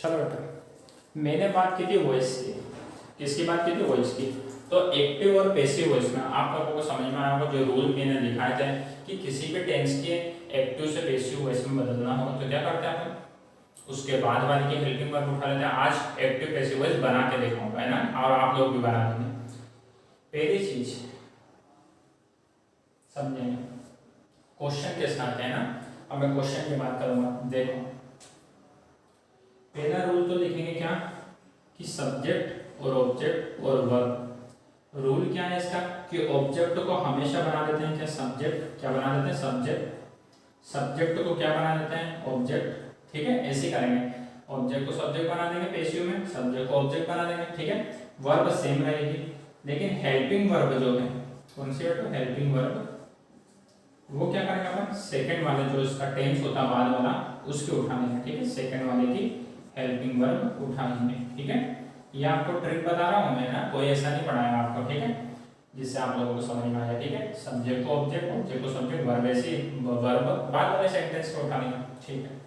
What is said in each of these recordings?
चलो बेटा, मैंने बात की थी वॉइस की। किसकी बात की थी? वॉइस की। तो एक्टिव और पैसिव वॉइस में आप लोगों को समझ में आया होगा जो रूल मैंने दिखाए थे कि किसी भी टेंस के एक्टिव से पैसिव वॉइस में बदलना हो तो क्या करते हैं अपन? उसके बाद वाले की हेल्पिंग वर्ब उठा लेते हैं। आज एक्टिव पैसिव वॉइस बना के दिखाऊंगा, है ना, और आप लोग भी बना लेंगे। पहली चीज समझेंगे, क्वेश्चन के साथ, है ना। अब मैं क्वेश्चन की बात करूंगा। देखो, पहला रूल तो लिखेंगे क्या कि सब्जेक्ट और ऑब्जेक्ट और वर्ब। रूल क्या है इसका कि ऑब्जेक्ट को हमेशा बना देते हैं क्या? सब्जेक्ट। क्या बना देते हैं? सब्जेक्ट। सब्जेक्ट को क्या बना देते हैं? ऑब्जेक्ट। ठीक है, ऐसे करेंगे। ऑब्जेक्ट को सब्जेक्ट बना देंगे पैसिव में, सब्जेक्ट को ऑब्जेक्ट बना देंगे। ठीक है, वर्ब सेम रहेगी, लेकिन हेल्पिंग वर्ब जो है, कौन सी है? हेल्पिंग वर्ब, वो क्या करेंगे अपन? सेकंड वाले जो इसका टेंस होता है बाद वाला, उसके उठा लेंगे। ठीक है, सेकंड वाले की हेल्पिंग वर्ब उठाएंगे। ठीक है, ये आपको ट्रिक बता रहा हूं मैं ना, कोई ऐसा नहीं पढ़ाया आपको। ठीक है, जिससे आप लोगों को समझ में आया। ठीक है, सब्जेक्ट को ऑब्जेक्ट, ऑब्जेक्ट को सब्जेक्ट, वर्ब ऐसे वर्ब बाद वाले सेंटेंस को उठा लेंगे। ठीक है,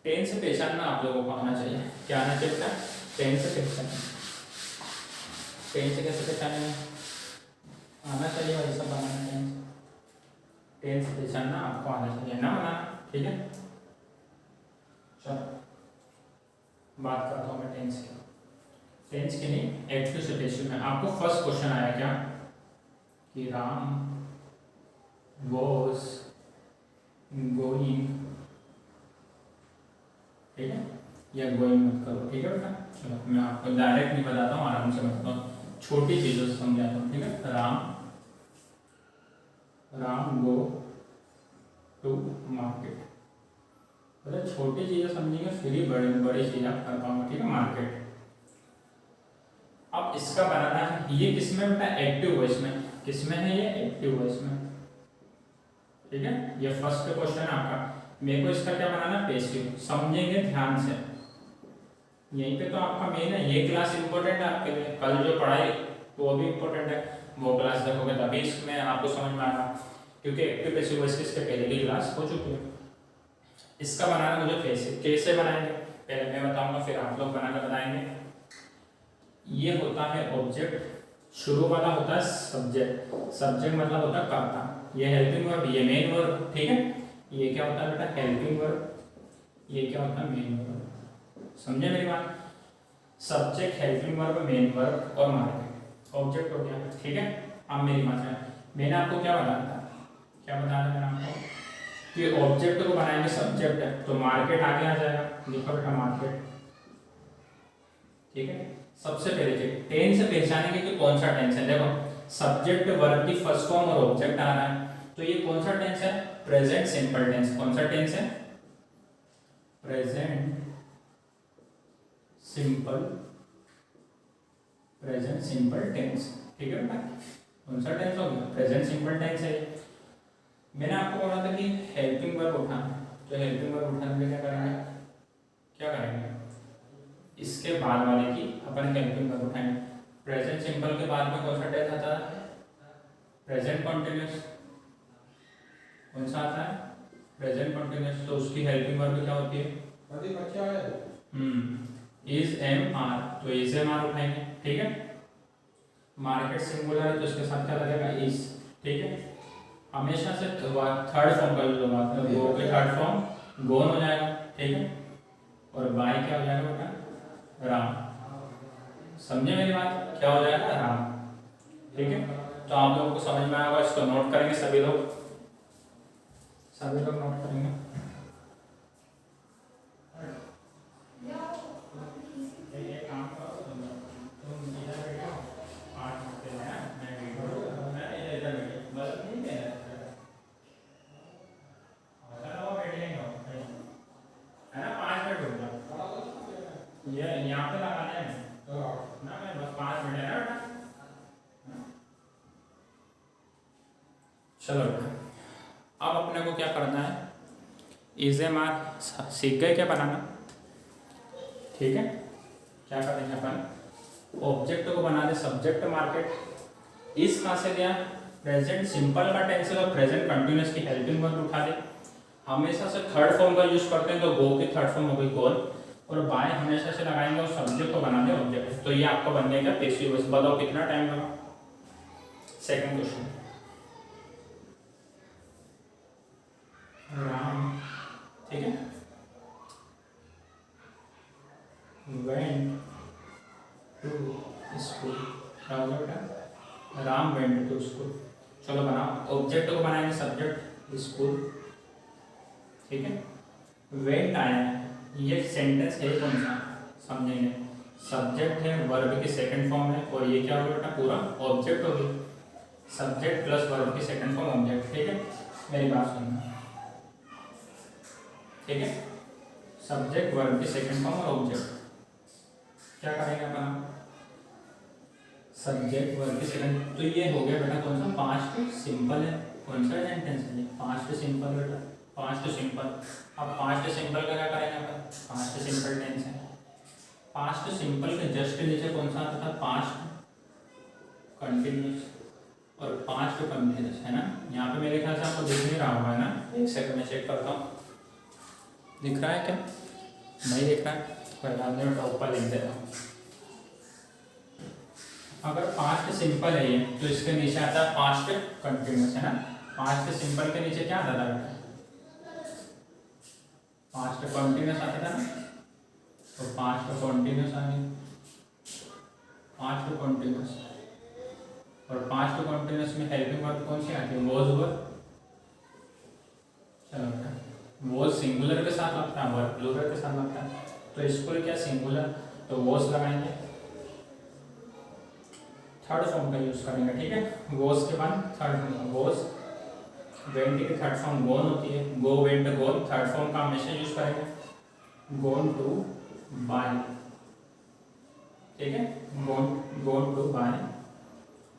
टेंस पहचानना आप लोगों को आना चाहिए। क्या आना चाहिए? टेंस पहचानना। टेंस कैसे पहचानेंगे? आना चाहिए भाई सब बनाना। टेंस टेंस पहचानना आपको आना चाहिए ना बनाना। ठीक है, चलो बात करता हूँ मैं टेंस की। टेंस की नहीं, एक्टिव से पैसिव में। आपको फर्स्ट क्वेश्चन आया क्या कि राम वॉज गोइंग, ठीक है, या गोइंग मत करो। ठीक है बेटा, चलो मैं आपको डायरेक्ट नहीं बताता हूँ, आराम से बताता हूँ, छोटी चीजों से समझाता हूँ। ठीक है, राम गो टू मार्केट। मतलब छोटी चीजें समझेंगे फिर ही बड़ी बड़ी चीजें आप कर पाओगे। ठीक है, मार्केट। अब इसका बनाना है, ये किसमें बेटा? एक्टिव वॉइस में। किसमें है ये? एक्टिव वॉइस में। ठीक है, ये फर्स्ट क्वेश्चन है आपका। मेरे को इसका क्या बनाना? पैसिव। समझेंगे ध्यान से, यहीं पे तो आपका मेन है। ये क्लास इंपॉर्टेंट है आपके लिए, कल जो पढ़ाई वो भी इंपॉर्टेंट है। वो क्लास देखोगे तभी इसमें आपको समझ में आएगा, क्योंकि एक्टिव पैसिव वॉइस की इसके पहले की क्लास हो चुकी है। इसका बनाना मुझे पैसिव। कैसे बनाएंगे पहले मैं बताऊंगा, फिर आप लोग बनाकर बताएंगे। ये होता है ऑब्जेक्ट, शुरू वाला होता है सब्जेक्ट। सब्जेक्ट मतलब होता है कर्ता। ये हेल्पिंग वर्ब, ये मेन वर्ब। ठीक है, ये क्या होता है बेटा? Helping verb. ये क्या होता है? Main verb. समझे मेरी बात? Subject, helping verb, main verb और मार्केट ऑब्जेक्ट हो गया। ठीक है, अब मेरी बात है, मैंने आपको क्या बताया था? क्या बताया था मैंने आपको कि ऑब्जेक्ट को बनाएंगे सब्जेक्ट है तो मार्केट आगे आ जाएगा। लिखो बेटा मार्केट। ठीक है, सबसे पहले चीज टेंस से पहचानेंगे कि कौन सा टेंस है। देखो, सब्जेक्ट वर्ब की फर्स्ट फॉर्म और ऑब्जेक्ट आ रहा है, तो ये कौन सा टेंस है? Present simple tense. कौन सा टेंस है? Present simple, present simple tense. ठीक है बेटा, कौन सा टेंस हो गया? प्रेजेंट सिंपल टेंस है। मैंने आपको बोला था कि हेल्पिंग वर्ब उठाना, तो हेल्पिंग वर्ब उठाने के लिए क्या करेंगे? क्या करेंगे? इसके बाद वाले की अपन हेल्पिंग वर्ब उठाएंगे। प्रेजेंट सिंपल के बाद में कौन सा टेंस आता है? Present continuous. कौन सा आता है? Present continuous. तो उसकी हेल्पिंग वर्ब क्या होती है? इज एम आर, तो इज एम आर उठाएंगे। ठीक है, मार्केट सिंगुलर है तो इसके साथ क्या लगेगा? इज। ठीक है, हमेशा से थर्ड फॉर्म का यूज होगा, मतलब गो के थर्ड फॉर्म गोन हो जाएगा। ठीक है, और बाय क्या हो जाएगा बेटा? राम। समझे मेरी बात? क्या हो जाएगा? राम। ठीक है, तो आप लोगों को समझ में आएगा। इसको नोट करेंगे सभी लोग, सभी लोग नोट करेंगे। ये यहाँ पे लगाना है ना, मैं बस 5 मिनट है ना बेटा। चलो बेटा, अब अपने को क्या करना है? इज एम आर सीख गए क्या बनाना? ठीक है, क्या करेंगे अपन? ऑब्जेक्ट को बना दे सब्जेक्ट मार्केट। इस कहाँ से गया? प्रेजेंट सिंपल का टेंस और प्रेजेंट कंटिन्यूअस की हेल्पिंग वर्ब उठा दे। हमेशा से थर्ड फॉर्म का यूज करते हैं, तो गो की थर्ड फॉर्म हो गई गोल। और बाय हमेशा से लगाएंगे और सब्जेक्ट को बना दे ऑब्जेक्ट, तो ये आपका बन गया पैसिव वॉइस। बताओ कितना टाइम लगा। सेकंड क्वेश्चन, राम, ठीक है, went to school, Ram went to school। चलो बनाओ, ऑब्जेक्ट को बनाएंगे सब्जेक्ट स्कूल, ठीक है। वेंट आया है, ये सेंटेंस है कौन सा समझेंगे। सब्जेक्ट है, वर्ब की सेकंड फॉर्म है, और ये क्या होगा बेटा पूरा ऑब्जेक्ट होगी। सब्जेक्ट प्लस वर्ब की सेकंड फॉर्म ऑब्जेक्ट, ठीक है। मेरी बात सुनना, ठीक है। सब्जेक्ट वर्ब की सेकंड फॉर्म और ऑब्जेक्ट, क्या करेंगे अपन, सब्जेक्ट वर्ब की सेकंड। तो ये हो गया बेटा कौन सा, पास्ट सिंपल है। कौन सा सेंटेंस है, पास्ट सिंपल बेटा, पास्ट सिंपल। अब पास्ट सिंपल का क्या करेंगे अपन, पास्ट सिंपल टेंस है। पास्ट सिंपल के जस्ट नीचे कौन सा आता था, पास्ट कंटिन्यूस और पास्ट कंटिन्यूस, है ना। यहाँ पे मेरे ख्याल से आपको दिख नहीं रहा होगा, है ना। एक सेकंड में चेक करता हूँ, दिख रहा है क्या, नहीं दिख रहा है, कोई बात नहीं, मैं ऊपर लिख देता हूँ। अगर पास्ट सिंपल है ये, तो इसके नीचे आता है पास्ट कंटिन्यूस, है ना। पास्ट सिंपल के नीचे क्या आता था, पास्ट कंटिन्यूस आता था ना, तो पास्ट कंटिन्यूस आ गया, पास्ट कंटिन्यूस। और पास्ट कंटिन्यूस में हेल्पिंग वर्ब कौन सी आती है, वॉज वर्ब। चलो बेटा, वॉज सिंगुलर के साथ लगता है, वर्ब प्लूरल के साथ लगता है, तो इसको क्या सिंगुलर, तो वॉज लगाएंगे, थर्ड फॉर्म का यूज करेंगे, ठीक है। वॉज के बाद थर्ड फॉर्म, वॉज, वेंट की थर्ड फॉर्म गोन होती है, गो वेंट गोन, थर्ड फॉर्म का हमेशा यूज करेंगे, गोन टू बाय, ठीक है। गोन टू बाय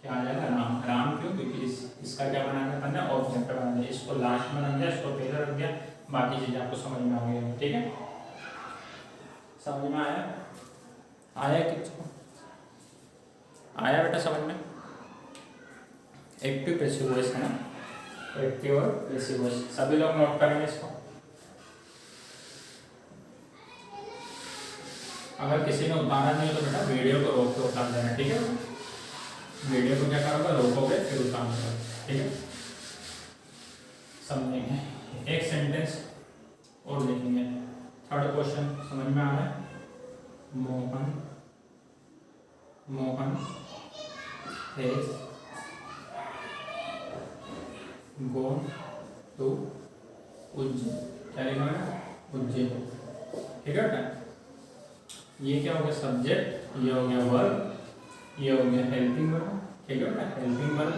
क्या आ जाएगा, राम। राम क्यों, क्योंकि इसका क्या बनाना है, ऑब्जेक्ट बनाना है। इसको लास्ट में रख दिया, इसको पहले रख दिया, बाकी चीजें आपको समझ में आ गई, ठीक है। समझ में आया, आया किसको, आया बेटा समझ में। एक्टिव पैसिव वॉइस है ना, एक्टिव और पैसिव वॉइस सभी लोग नोट करेंगे इसको। अगर किसी ने उतारा नहीं तो बेटा वीडियो को रोक के उतार देना, ठीक है। वीडियो को क्या करोगे, रोकोगे फिर उतार देना, ठीक है। समझेंगे, एक सेंटेंस और देखेंगे। थर्ड क्वेश्चन समझ में आ रहा है, Mohan has gone to Ujjain, क्या लिखा है, उज्जैन, ठीक है बेटा। ये क्या हो गया सब्जेक्ट, ये हो गया वर्ब, ये हो गया हेल्पिंग वर्ब, ठीक है बेटा, हेल्पिंग वर्ब,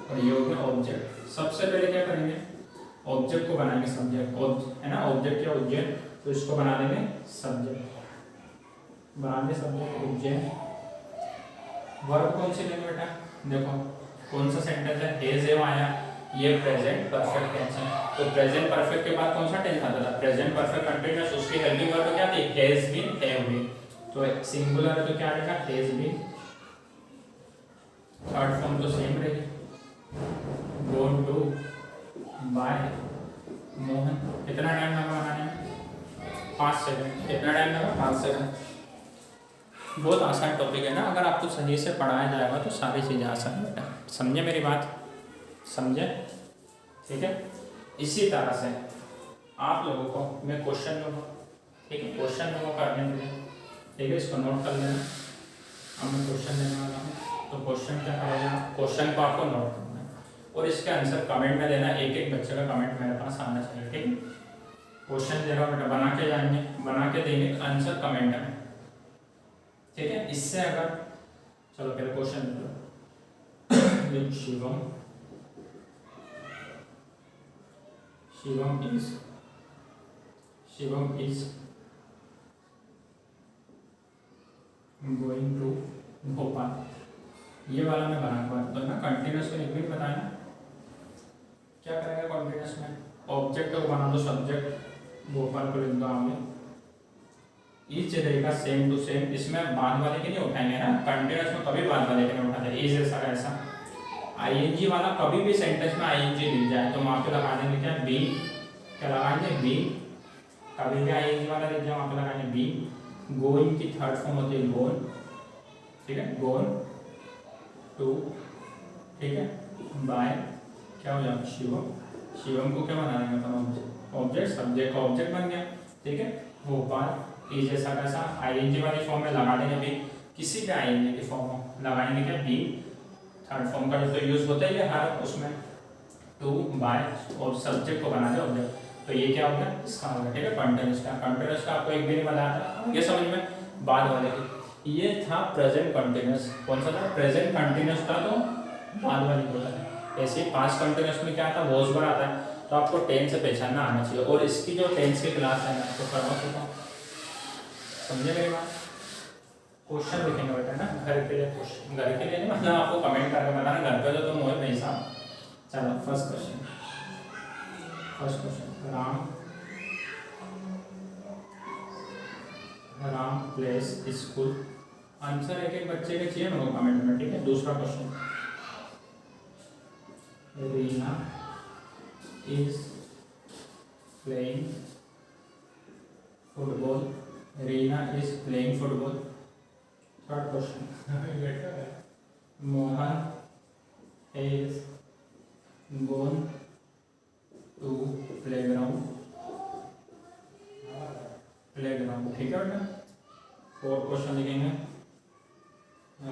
और ये हो गया ऑब्जेक्ट। सबसे पहले क्या करेंगे, ऑब्जेक्ट को बनाएंगे सब्जेक्ट, है ना, ऑब्जेक्ट या उज्जैन, तो इसको बना देंगे सब्जेक्ट, बना देंगे सब्जेक्ट उज्जैन। वर्ब कौन सी लेंगे बेटा, देखो कौन सा सेंटेंस है, हेज है आया, ये प्रेजेंट परफेक्ट टेंस है, तो प्रेजेंट परफेक्ट के बाद कौन सा टेंस आता था, प्रेजेंट परफेक्ट कंटिन्यूअस, उसकी हेल्पिंग वर्ब क्या थी, हैज बीन, हैव बीन, तो सिंगुलर है तो क्या आएगा, हैज बीन। थर्ड फॉर्म तो सेम रहेगी, गोन टू बाय मोहन। कितना टाइम लगा बनाने में, 5 सेकंड। कितना टाइम लगा, 5 सेकंड। बहुत आसान टॉपिक है ना, अगर आपको सही से पढ़ाया जाएगा तो सारी चीज़ें आसान है बेटा, समझे मेरी बात, समझे, ठीक है। इसी तरह से आप लोगों को मैं क्वेश्चन लूँगा, ठीक है, क्वेश्चन लूँगा करने के लिए, ठीक है, इसको नोट कर लेना। अब मैं क्वेश्चन देने वाला हूँ, तो क्वेश्चन क्या करेगा, क्वेश्चन को आपको नोट करना है और इसके आंसर कमेंट में देना, एक एक बच्चे का कमेंट मेरे पास आना चाहिए, ठीक है। क्वेश्चन दे रहा बेटा, बना के जाएंगे, बना के देंगे आंसर कमेंट में, ठीक है। इससे अगर, चलो पहले क्वेश्चन दो, Shivam is going to Bhopal. ये वाला मैं बना पाऊँ तो ना, कंटिन्यूस में एक भी बताया ना, क्या करेंगे कंटिन्यूस में, ऑब्जेक्ट को बना दो सब्जेक्ट, भोपाल को लिख दो आगे, इज रहेगा सेम टू सेम, इसमें बाद वाले के नहीं उठाएंगे ना, कंटिन्यूस में कभी बाद वाले के नहीं उठाते, इज ऐसा ऐसा। आईएनजी वाला कभी भी सेंटेंस में आईएनजी लिख जाए तो वहां पे लगा देंगे क्या, बी, क्या लगाएंगे, बी, कभी भी आईएनजी वाला दिख जाए वहाँ पे लगाएंगे बीन। गोइंग की थर्ड फॉर्म होती है गोन, ठीक है, गोन टू, ठीक है, बाय क्या हो जाएगा शिवम। शिवम को क्या बना देंगे अपन ऑब्जेक्ट, सब्जेक्ट का ऑब्जेक्ट बन गया, ठीक है। भोपाल ई जैसा कैसा आईएनजी वाली फॉर्म में लगा देंगे भी, किसी भी आईएनजी की फॉर्म में लगाएंगे क्या बी, थर्ड फॉर्म का जो यूज होता है ये हर उसमें टू बाय और सब्जेक्ट को बना दे ऑब्जेक्ट। तो ये क्या होगा इसका होगा, ठीक है, कंटिन्यूस का। कंटिन्यूस का आपको एक भी नहीं बताया था, ये समझ में बाद वाले की। ये था प्रेजेंट कंटिन्यूस, कौन सा था प्रेजेंट कंटिन्यूस था, तो बाद वाली को था। ऐसे पास्ट कंटिन्यूस में क्या था वॉज वर्ड आता है, तो आपको टेंस से पहचानना आना चाहिए। और इसकी जो टेंस की क्लास है मैं आपको करवा चुका हूँ, समझे मेरी बात। क्वेश्चन लिखेंगे बेटा ना घर के लिए, क्वेश्चन घर के लिए नहीं मतलब आपको कमेंट करके बताना घर पे तो तुम हो नहीं साहब। चलो first question Ram place school. Answer एक एक बच्चे के चाहिए मेरे को कमेंट में, ठीक है। दूसरा question Reena is playing football. Reena is playing football. Third question Mohan is gone to playground, ठीक है बेटा। फोर्थ क्वेश्चन लिखेंगे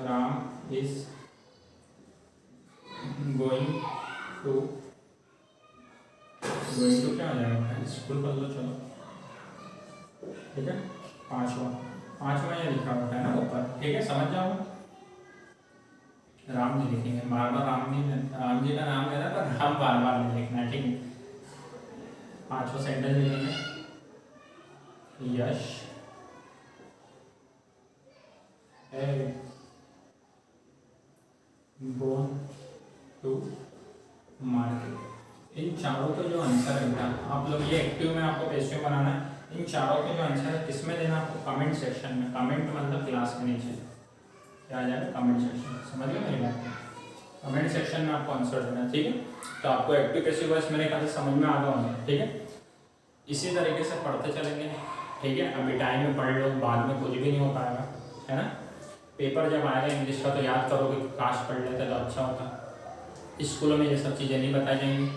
राम इज गोइंग टू क्या हो जाएगा स्कूल कर लो, चलो ठीक है। पांचवा ये लिखा होता है ना ऊपर, ठीक है, समझ जाओ। राम जी लिखेंगे, बार बार राम जी का नाम लेना पर राम बार नहीं लिखना है, ठीक है। पांचवा सेंटेंस लिखेंगे यश गोन टू मार्केट। इन चारों के जो आंसर है बेटा आप लोग ये एक्टिव में आपको पैसिव बनाना है। इन चारों के जो आंसर है किसमें देना आपको कमेंट सेक्शन में। कमेंट मतलब क्लास के नीचे क्या आ जाएगा कमेंट सेक्शन, समझ गए मेरी बात। कमेंट सेक्शन में आपको आंसर देना है, ठीक है। तो आपको एक्टिव पैसिव वॉइस मेरे ख्याल से समझ में आ गया होगा, ठीक है। इसी तरीके से पढ़ते चलेंगे, ठीक है। अभी टाइम में पढ़ लो, बाद में कुछ भी नहीं हो पाएगा, है ना। पेपर जब आएगा इंग्लिश का तो याद करोगे कि काश पढ़ लेते तो अच्छा होता। स्कूलों में ये सब चीज़ें नहीं बताई जाएंगी,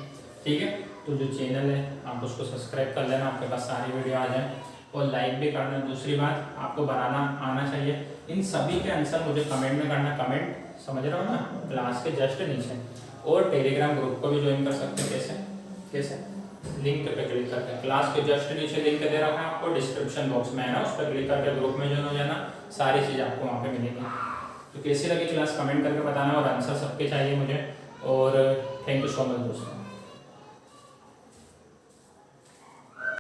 ठीक है। तो जो चैनल है आप उसको सब्सक्राइब कर लेना, आपके पास सारी वीडियो आ जाए, और लाइक भी करना। दूसरी बात आपको बनाना आना चाहिए। इन सभी के आंसर मुझे कमेंट में करना, कमेंट समझ रहे हो ना क्लास के जस्ट नीचे। और टेलीग्राम ग्रुप को भी ज्वाइन कर सकते हैं, कैसे लिंक पे क्लिक करके। क्लास के जस्ट नीचे लिंक दे रखा है आपको डिस्क्रिप्शन बॉक्स में, है ना, उस पर क्लिक करके ग्रुप में ज्वाइन हो जाना, सारी चीज़ आपको वहाँ पे मिलेगी। तो कैसी लगी क्लास कमेंट करके बताना, और आंसर सबके चाहिए मुझे। और थैंक यू सो मच दोस्तों।